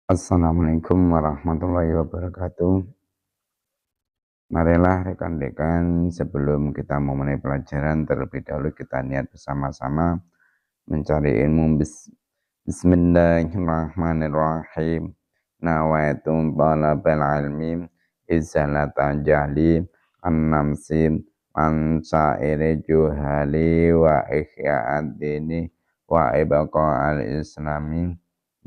Assalamualaikum warahmatullahi wabarakatuh. Marilah rekan-rekan sebelum kita memulai pelajaran terlebih dahulu kita niat bersama-sama mencari ilmu. Bismillahirrahmanirrahim. Nawaitu talabal ilmi izalata jahli an-namsi an sa'iri juhali wa ihya'ad dini wa ibqa al-islami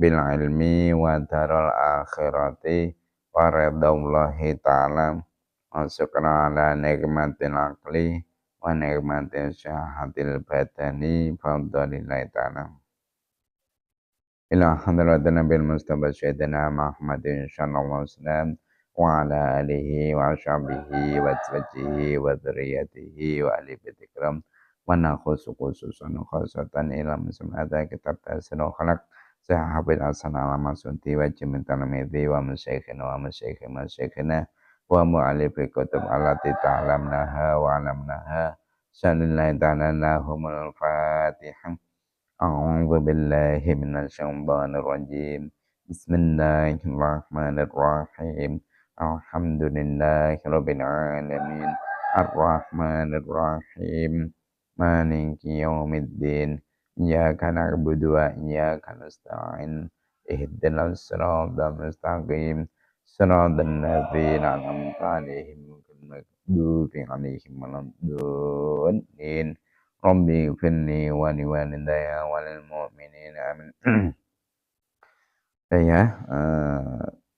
bil ilmi wa daral akhirati wa ridallahi ta'ala wa syukran ala nikmatil aqli wa nikmatil syahatil badani fadlillahi ta'ala ila hadratin nabil mustafa sayyidina Muhammadin sallallahu alaihi wasallam wa ala alihi wa sahbihi wa azwajihi wa dzurriyyatihi wa ali baiti kiram wa nakhusu khususan khasatan ila muslimata kitab tasawuf khalaq sahabil hasan alama sunti wa jimin talamidhi wa masyayikhina wa masyayikhina wa mu'alifi kutub alati ta'lamnaha wa alamnaha sallillahi ta'ala lahumul fatihah. A'udzu billahi minasyaitonir rajim. Bismillahirrahmanirrahim. Alhamdulillahirabbil alamin. Arrahmanir rahim. Maliki yaumiddin. Iyyaka na'budu wa iyyaka nasta'in. Ihdinas siratal mustaqim. Siratal ladzina an'amta 'alaihim ghairil maghdubi 'alaihim waladdallin. Rabbi firni wa liwalidayya walil mu'minin amin.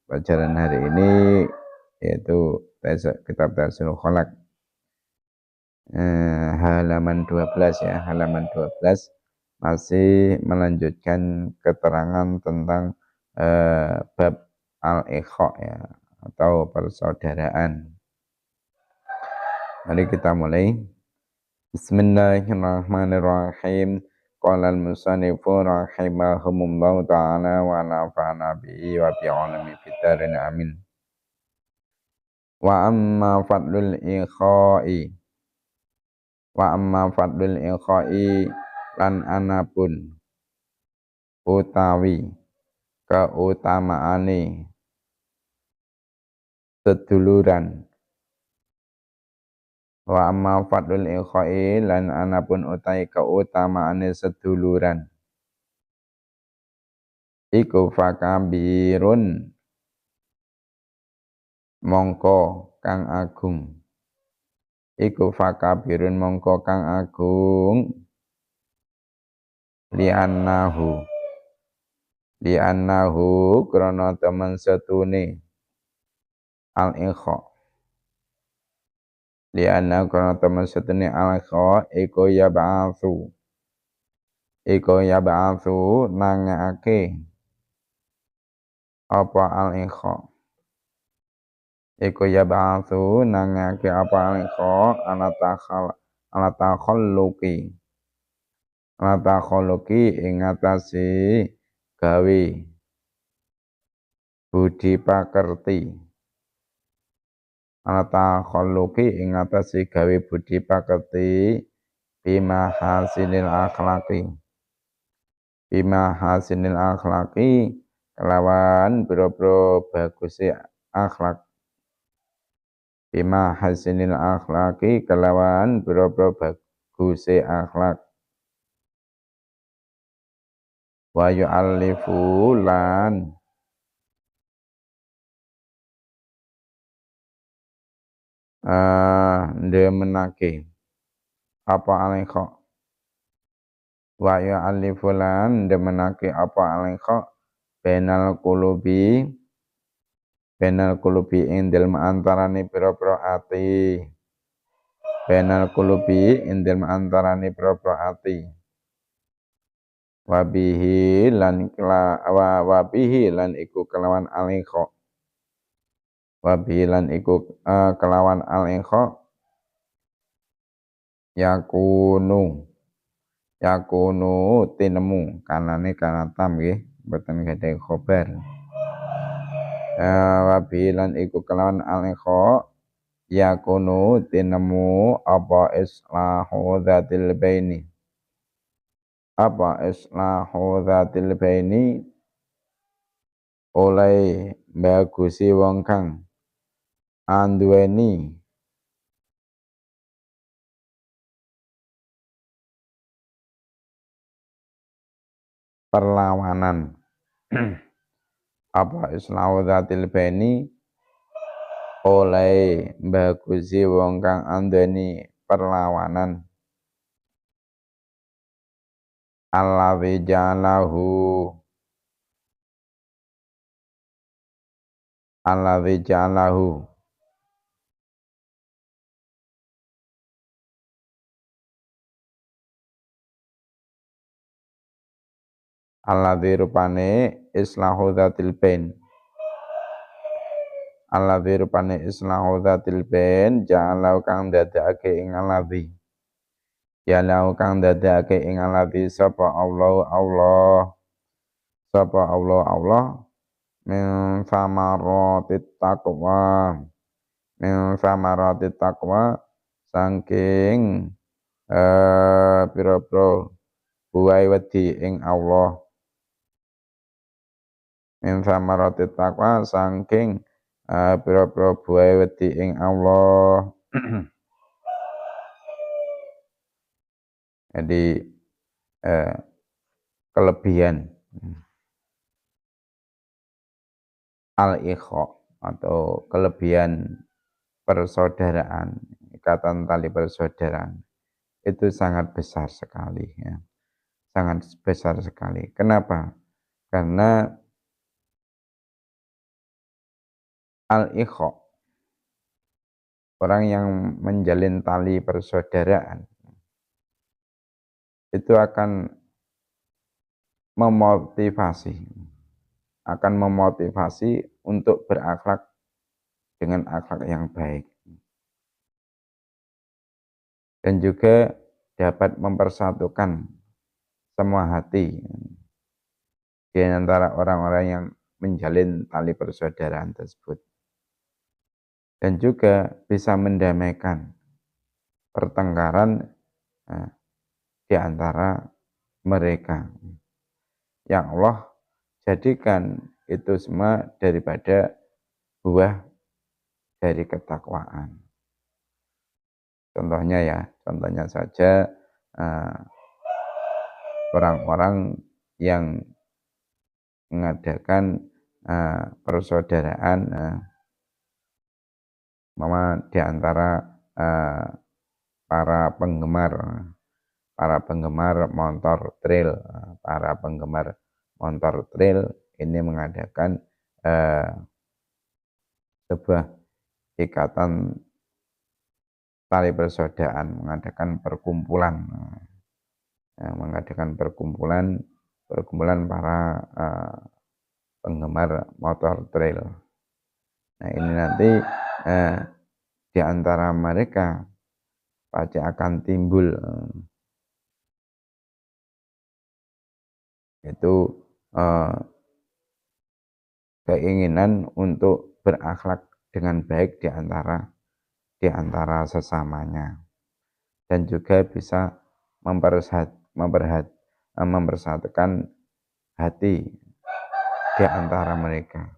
Pelajaran hari ini yaitu kitab Tafsirul Khalaq halaman 12 ya, halaman 12 masih melanjutkan keterangan tentang bab al-ikha ya atau persaudaraan. Mari kita mulai. Bismillahirrahmanirrahim. Qala al-musannifu rahimahumullahu ta'ala wa nafa'ana bihi wa bi'alami fitarin amin. Wa amma fadlul ikha'i lan anapun utawi keutamaane seduluran. Wa amma fadlul ikha'i lan anapun utai keutamaane seduluran iku fakabirun mongko kang agung li'annahu krana temen setune al-ikha li'anna krana temen setune al-ikha iku yab'atsu nangake apa al-ikha iku yab'atsu nangake apa al-ikha ala takhalluqi ing atase gawe budi pakerti ala takhalluqi ing atase gawe budi pakerti bima hasinil akhlaqi kelawan biro-biro baguse akhlak bima hasinil akhlaqi kelawan biro-biro baguse akhlak wa yu'allifu lan ndemenake apa alaiqa wa yu'allifu lan ndemenake apa alaiqa benal qulubi ing dalem antarane pira-pira ati wabihi lan iku kelawan alaiqa yakunu tinemu kanane kanatam nggih mboten gadhah khobar wabihi lan iku kelawan alaiqa yakunu tinemu apa islahu dzatil baini oleh bagusi wong kang anduweni perlawanan apa islahu dzatil baini oleh bagusi wong kang anduweni perlawanan allazi ja'alahu alladzi ja'alahu alladzi rupane islahu dzatil bain alladzi rupane islahu dzatil bain ja'alahu kang dadekake ing alladzi ya lau kang dadekake ing alladzi sapa Allah min samaratit taqwa min samaratit taqwa saking pira-pira buai wedi ing Allah min samaratit taqwa saking pira-pira buai wedi ing Allah jadi kelebihan al-ikha atau kelebihan persaudaraan, ikatan tali persaudaraan itu sangat besar sekali ya. Sangat besar sekali. Kenapa? Karena al-ikha, orang yang menjalin tali persaudaraan itu akan memotivasi untuk berakhlak dengan akhlak yang baik. Dan juga dapat mempersatukan semua hati di antara orang-orang yang menjalin tali persaudaraan tersebut. Dan juga bisa mendamaikan pertengkaran di antara mereka. Yang Allah jadikan itu semua daripada buah dari ketakwaan. Contohnya saja orang-orang yang mengadakan persaudaraan di antara para penggemar motor trail ini mengadakan sebuah ikatan tali persaudaraan, mengadakan perkumpulan para penggemar motor trail. Nah ini nanti di antara mereka pasti akan timbul itu keinginan untuk berakhlak dengan baik di antara sesamanya, dan juga bisa mempersatukan hati di antara mereka,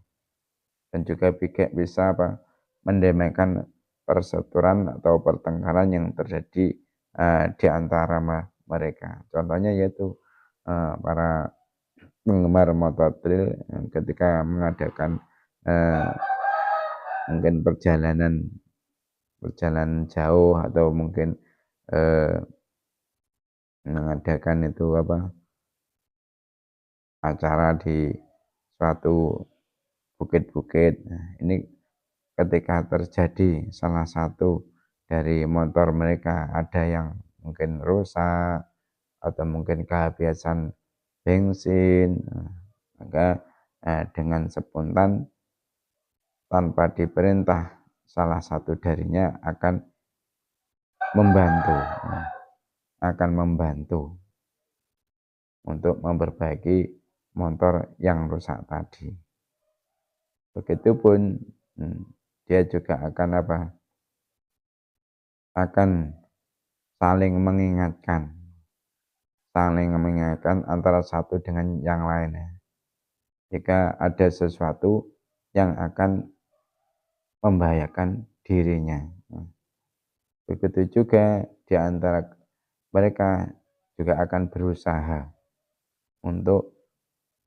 dan juga bisa mendamaikan persetujuan atau pertengkaran yang terjadi di antara mereka. Contohnya yaitu para penggemar motor trail ketika mengadakan mungkin perjalanan jauh atau mungkin mengadakan itu acara di suatu bukit-bukit. Nah, ini ketika terjadi salah satu dari motor mereka ada yang mungkin rusak atau mungkin kehabisan bensin, maka dengan spontan tanpa diperintah salah satu darinya akan membantu untuk memperbaiki motor yang rusak tadi. Begitupun dia juga akan saling mengingatkan antara satu dengan yang lainnya. jika ada sesuatu yang akan membahayakan dirinya. Begitu juga di antara mereka juga akan berusaha untuk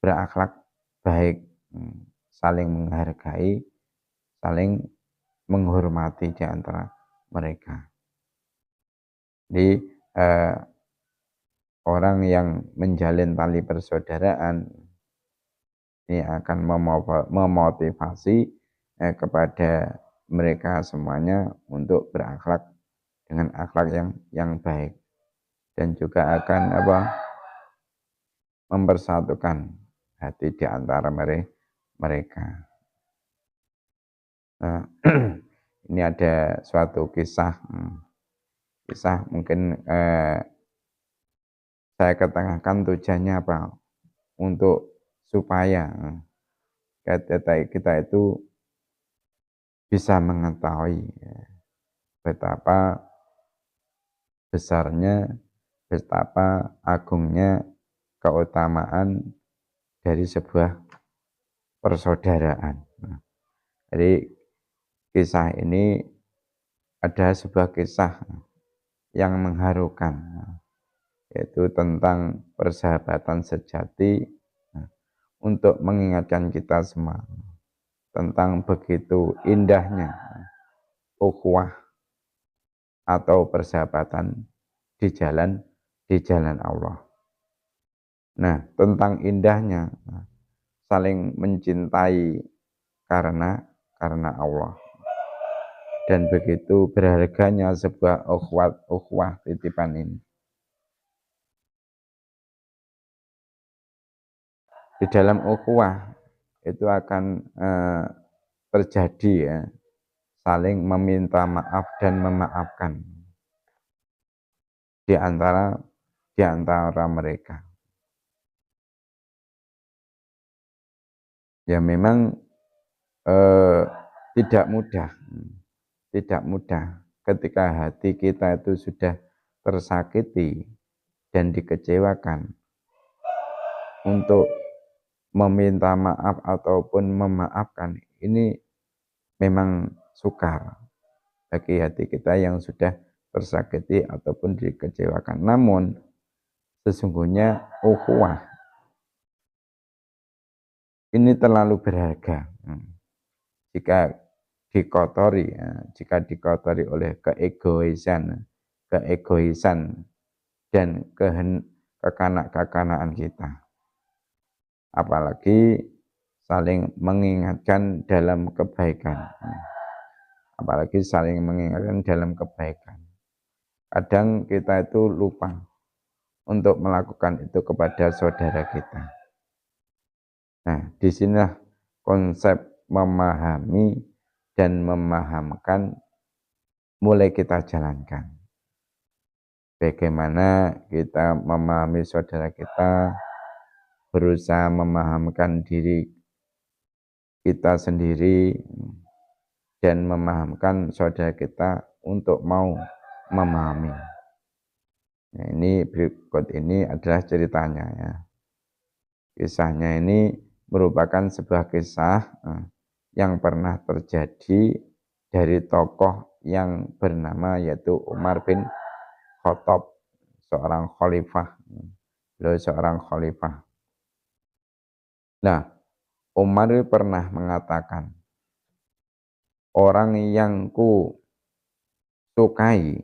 berakhlak baik, saling menghargai, saling menghormati di antara mereka. Jadi orang yang menjalin tali persaudaraan ini akan memotivasi kepada mereka semuanya untuk berakhlak dengan akhlak yang baik, dan juga akan mempersatukan hati di antara mereka. Nah, ini ada suatu kisah mungkin saya ketengahkan tujuannya apa, untuk supaya kita itu bisa mengetahui betapa besarnya, betapa agungnya keutamaan dari sebuah persaudaraan. Jadi kisah ini ada sebuah kisah yang mengharukan, yaitu tentang persahabatan sejati, untuk mengingatkan kita semua tentang begitu indahnya ukhuwah atau persahabatan di jalan Allah. Nah, tentang indahnya saling mencintai karena Allah, dan begitu berharganya sebuah ukhuwah titipan ini. Di dalam ukhuwah itu akan terjadi ya, saling meminta maaf dan memaafkan di antara mereka. Ya memang tidak mudah ketika hati kita itu sudah tersakiti dan dikecewakan, untuk meminta maaf ataupun memaafkan. Ini memang sukar bagi hati kita yang sudah tersakiti ataupun dikecewakan. Namun sesungguhnya ukhuwah ini terlalu berharga jika dikotori oleh keegoisan dan kekanak-kakanaan kita. Apalagi saling mengingatkan dalam kebaikan. Kadang kita itu lupa untuk melakukan itu kepada saudara kita. Nah, disinilah konsep memahami dan memahamkan mulai kita jalankan. Bagaimana kita memahami saudara kita, berusaha memahamkan diri kita sendiri, dan memahamkan saudara kita untuk mau memahami. Nah, ini berikut ini adalah ceritanya ya. Kisahnya ini merupakan sebuah kisah yang pernah terjadi dari tokoh yang bernama yaitu Umar bin Khattab, seorang khalifah. Beliau seorang khalifah. Nah, Umar pernah mengatakan, orang yang kusukai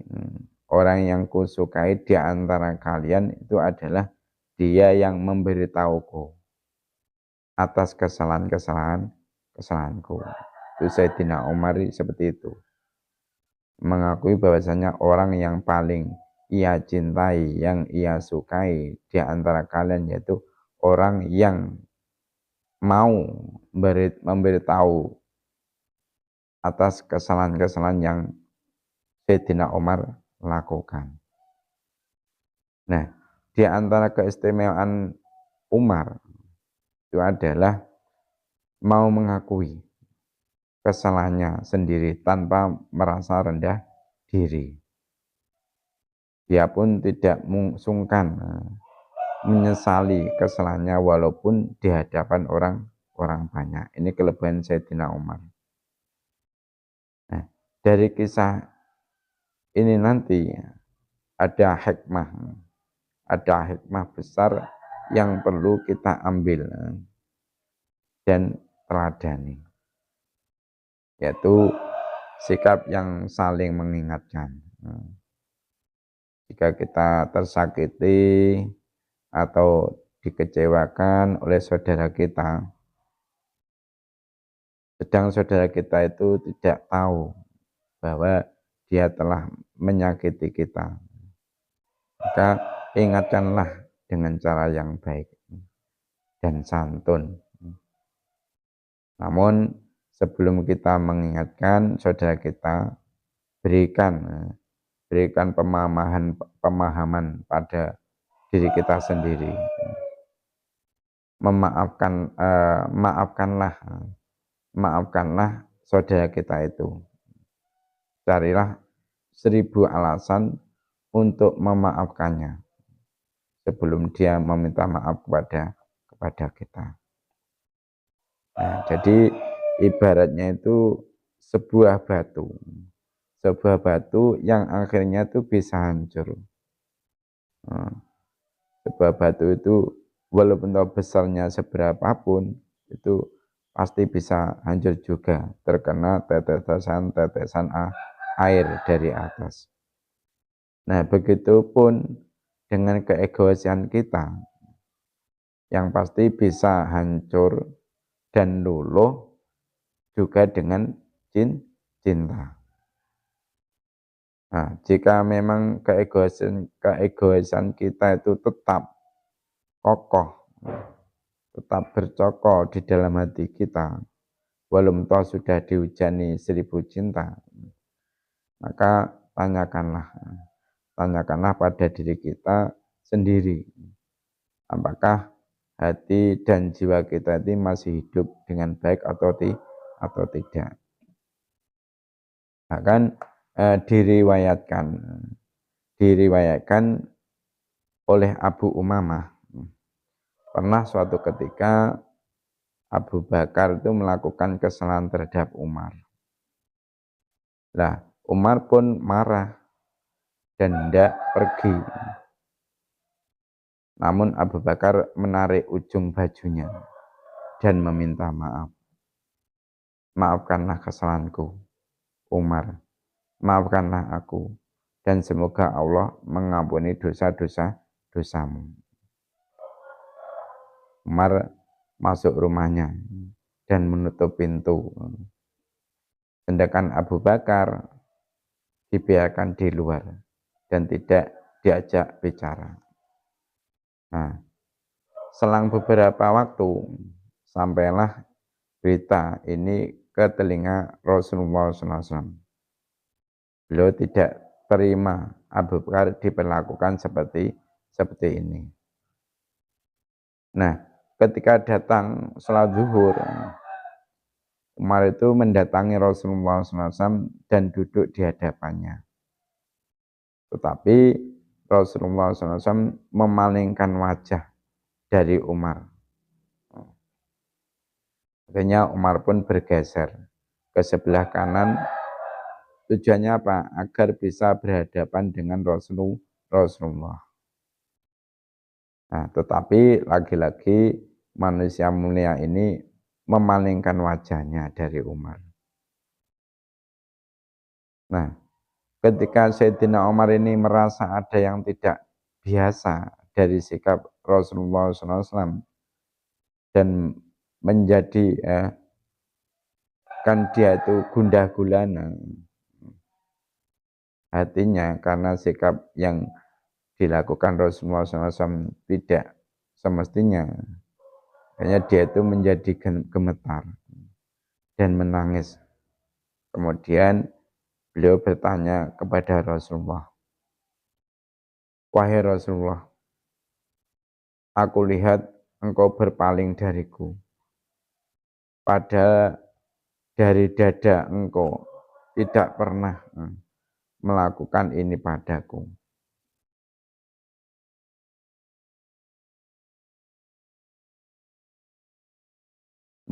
di antara kalian itu adalah dia yang memberitahuku atas kesalahanku. Itu Sayyidina Umar seperti itu. Mengakui bahwasanya orang yang paling ia cintai, yang ia sukai di antara kalian yaitu orang yang mau memberitahu atas kesalahan-kesalahan yang Sayyidina Umar lakukan. Nah, di antara keistimewaan Umar itu adalah mau mengakui kesalahannya sendiri tanpa merasa rendah diri. Dia pun tidak sungkan menyesali kesalahannya walaupun di hadapan orang orang banyak. Ini kelebihan Sayyidina Umar. Nah, dari kisah ini nanti ada hikmah besar yang perlu kita ambil dan teladani, yaitu sikap yang saling mengingatkan. Jika kita tersakiti atau dikecewakan oleh saudara kita, sedang saudara kita itu tidak tahu bahwa dia telah menyakiti kita, maka ingatkanlah dengan cara yang baik dan santun. Namun sebelum kita mengingatkan saudara kita, berikan pemahaman pada diri kita sendiri. Maafkanlah saudara kita itu. Carilah 1000 alasan untuk memaafkannya sebelum dia meminta maaf kepada kita. Nah, jadi ibaratnya itu sebuah batu yang akhirnya itu bisa hancur. Sebuah batu itu walaupun besarnya seberapapun, itu pasti bisa hancur juga, terkena tetesan air dari atas. Nah, begitupun dengan keegoisan kita, yang pasti bisa hancur dan luluh juga dengan cinta. Nah, jika memang keegoisan kita itu tetap kokoh, tetap bercokol di dalam hati kita, walaupun toh sudah dihujani 1000 cinta, maka tanyakanlah pada diri kita sendiri, apakah hati dan jiwa kita ini masih hidup dengan baik atau tidak. Bahkan diriwayatkan oleh Abu Umamah, pernah suatu ketika Abu Bakar itu melakukan kesalahan terhadap Umar. Nah, Umar pun marah dan hendak pergi. Namun Abu Bakar menarik ujung bajunya dan meminta maaf. Maafkanlah kesalahanku, Umar. Maafkanlah aku, dan semoga Allah mengampuni dosamu. Umar masuk rumahnya dan menutup pintu. Sedangkan Abu Bakar dibiarkan di luar dan tidak diajak bicara. Nah, selang beberapa waktu sampailah berita ini ke telinga Rasulullah SAW. Beliau tidak terima Abu Bakar diperlakukan seperti ini. Nah, ketika datang sholat zuhur, Umar itu mendatangi Rasulullah SAW dan duduk di hadapannya. Tetapi Rasulullah SAW memalingkan wajah dari Umar. Akhirnya Umar pun bergeser ke sebelah kanan. Tujuannya apa? Agar bisa berhadapan dengan Rasulullah. Nah, tetapi lagi-lagi manusia mulia ini memalingkan wajahnya dari Umar. Nah, ketika Sayyidina Umar ini merasa ada yang tidak biasa dari sikap Rasulullah SAW dan menjadi kan dia itu gundah gulana hatinya karena sikap yang dilakukan Rasulullah SAW tidak semestinya. Hanya dia itu menjadi gemetar dan menangis. Kemudian beliau bertanya kepada Rasulullah, "Wahai Rasulullah, aku lihat engkau berpaling dariku. Pada dari dada engkau tidak pernah melakukan ini padaku.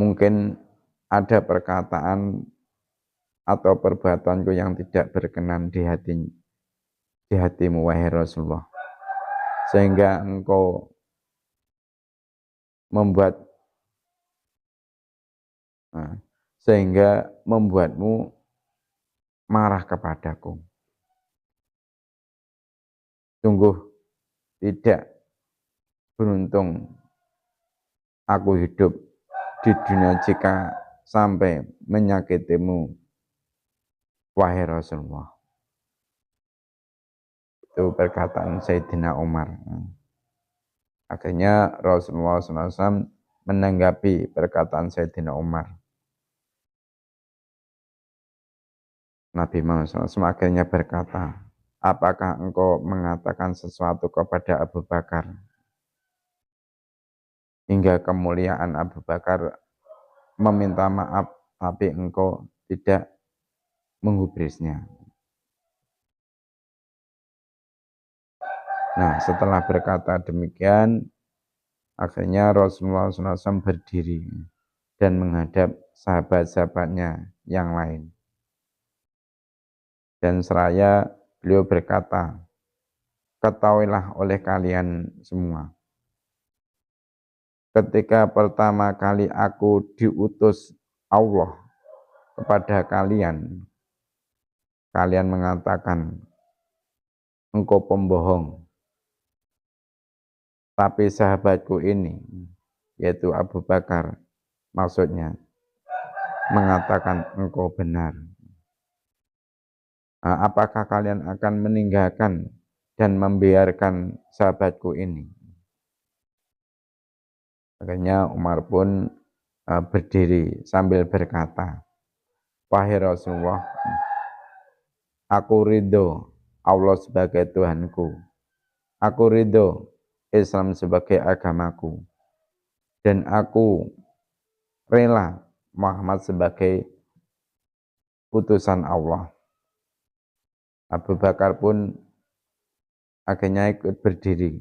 mungkin ada perkataan atau perbuatanku yang tidak berkenan di hatimu wahai Rasulullah, sehingga engkau membuatmu marah kepadaku. Sungguh tidak beruntung aku hidup di dunia jika sampai menyakitimu wahai Rasulullah. Itu perkataan Sayyidina Umar. Akhirnya Rasulullah SAW menanggapi perkataan Sayyidina Umar. Nabi Muhammad SAW akhirnya berkata, apakah engkau mengatakan sesuatu kepada Abu Bakar hingga kemuliaan Abu Bakar meminta maaf, tapi engkau tidak menggubrisnya? Nah, setelah berkata demikian, akhirnya Rasulullah SAW berdiri dan menghadap sahabat-sahabatnya yang lain. Dan seraya beliau berkata, ketahuilah oleh kalian semua, ketika pertama kali aku diutus Allah kepada kalian, kalian mengatakan, engkau pembohong. Tapi sahabatku ini, yaitu Abu Bakar, maksudnya, mengatakan engkau benar. Apakah kalian akan meninggalkan dan membiarkan sahabatku ini? Akhirnya Umar pun berdiri sambil berkata, wahai Rasulullah, aku ridho Allah sebagai Tuhanku, aku ridho Islam sebagai agamaku, dan aku rela Muhammad sebagai utusan Allah. Abu Bakar pun akhirnya ikut berdiri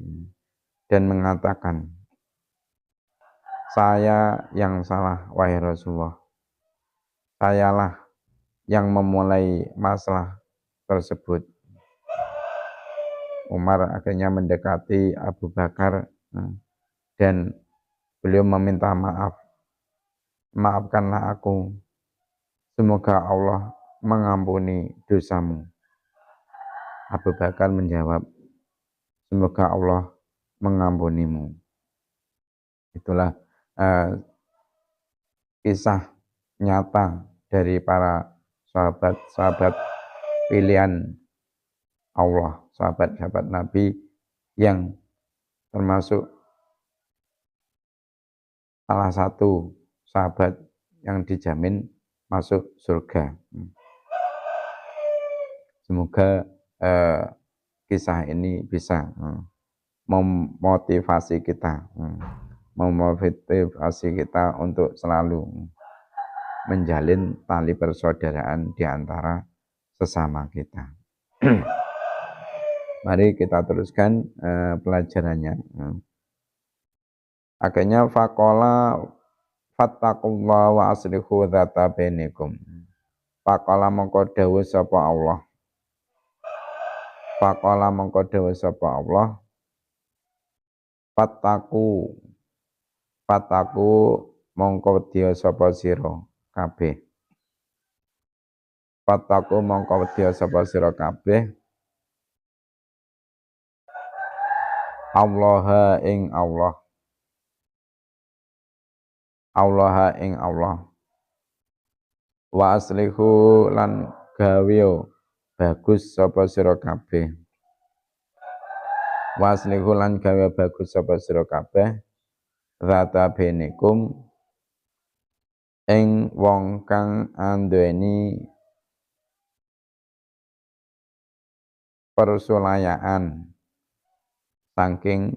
dan mengatakan, saya yang salah wahai Rasulullah, sayalah yang memulai masalah tersebut. Umar akhirnya mendekati Abu Bakar dan beliau meminta maaf, maafkanlah aku, semoga Allah mengampuni dosamu. Abu Bakar menjawab, semoga Allah mengampunimu. Itulah kisah nyata dari para sahabat-sahabat pilihan Allah, sahabat-sahabat Nabi yang termasuk salah satu sahabat yang dijamin masuk surga. Semoga kisah ini bisa memotivasi kita untuk selalu menjalin tali persaudaraan di antara sesama kita. Mari kita teruskan pelajarannya. Akhirnya faqala fattaqullaha wa aslihu dzata bainakum. Faqala mongko dawuh sapa Allah. Faqala mongko dawuh sapa Allah. Fattaku mongko dia sapa sira kabeh. Fattaku mongko dia sapa sira kabeh. Allah ing Allah. Allah ing Allah. Wa aslihu lan gawe bagus sapa sira kabeh. Wa aslihu lan gawe bagus sapa sira kabeh. Zata benikum ing wong kang anduweni persulayaan saking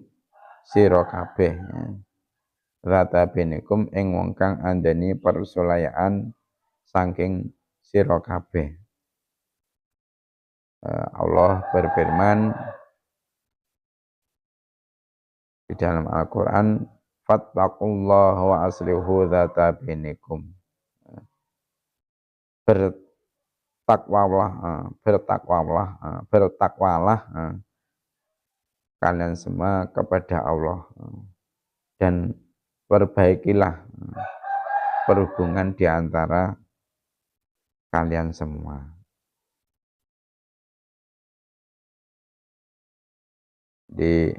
sira kabeh. Zata benikum ing wong kang andeni persulayaan saking sira kabeh. Allah berfirman di dalam Al-Quran, fattaqullaha wa aslihu dzata bainakum. Bertakwalah, bertakwalah, bertakwalah kalian semua kepada Allah, dan perbaikilah perhubungan di antara kalian semua. Jadi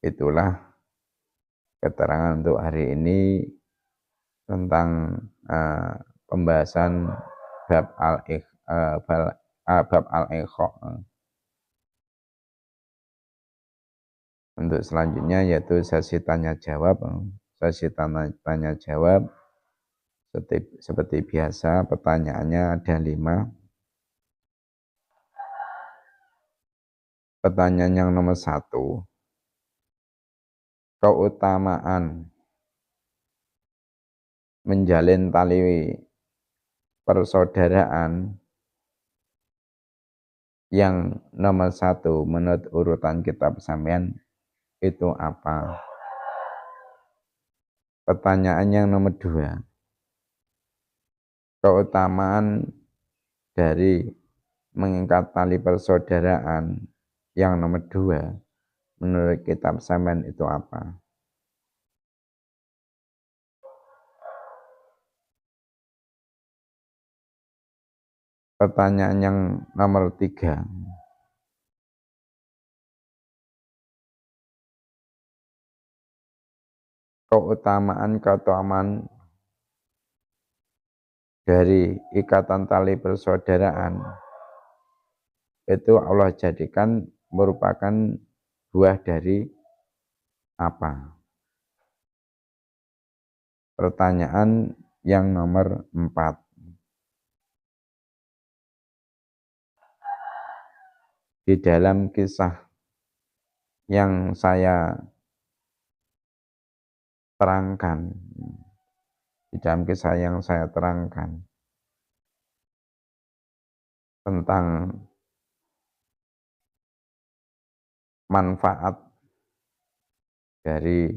itulah keterangan untuk hari ini tentang pembahasan bab al-Iqra. Untuk selanjutnya yaitu sesi tanya jawab. Sesi tanya jawab seperti biasa, pertanyaannya ada 5. Pertanyaan yang nomor 1, keutamaan menjalin tali persaudaraan yang nomor 1 menurut urutan kitab sampean itu apa? Pertanyaan yang nomor 2, keutamaan dari mengikat tali persaudaraan yang nomor 2 menurut kitab sampean itu apa? Pertanyaan yang nomor 3, keutamaan dari ikatan tali persaudaraan itu Allah jadikan merupakan buah dari apa? Pertanyaan yang nomor 4, di dalam kisah yang saya terangkan, tentang manfaat dari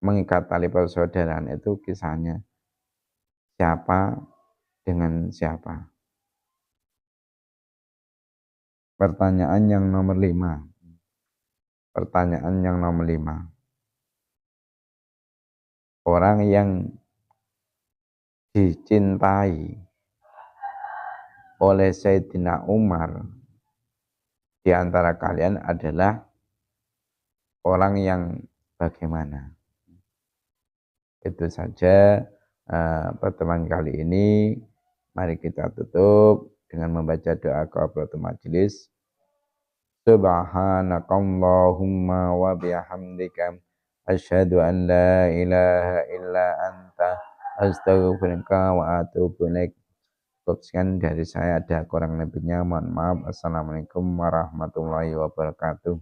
mengikat tali persaudaraan itu kisahnya siapa dengan siapa. Pertanyaan yang nomor 5. Orang yang dicintai oleh Sayyidina Umar di antara kalian adalah orang yang bagaimana? Itu saja pertemuan kali ini. Mari kita tutup dengan membaca doa qaflatul majelis. Subhanakallahumma wa bihamdika asyhadu an la ilaha illa anta astaghfiruka wa atubu ilaik. Sekian dari saya, ada kurang lebihnya mohon maaf. Assalamualaikum warahmatullahi wabarakatuh.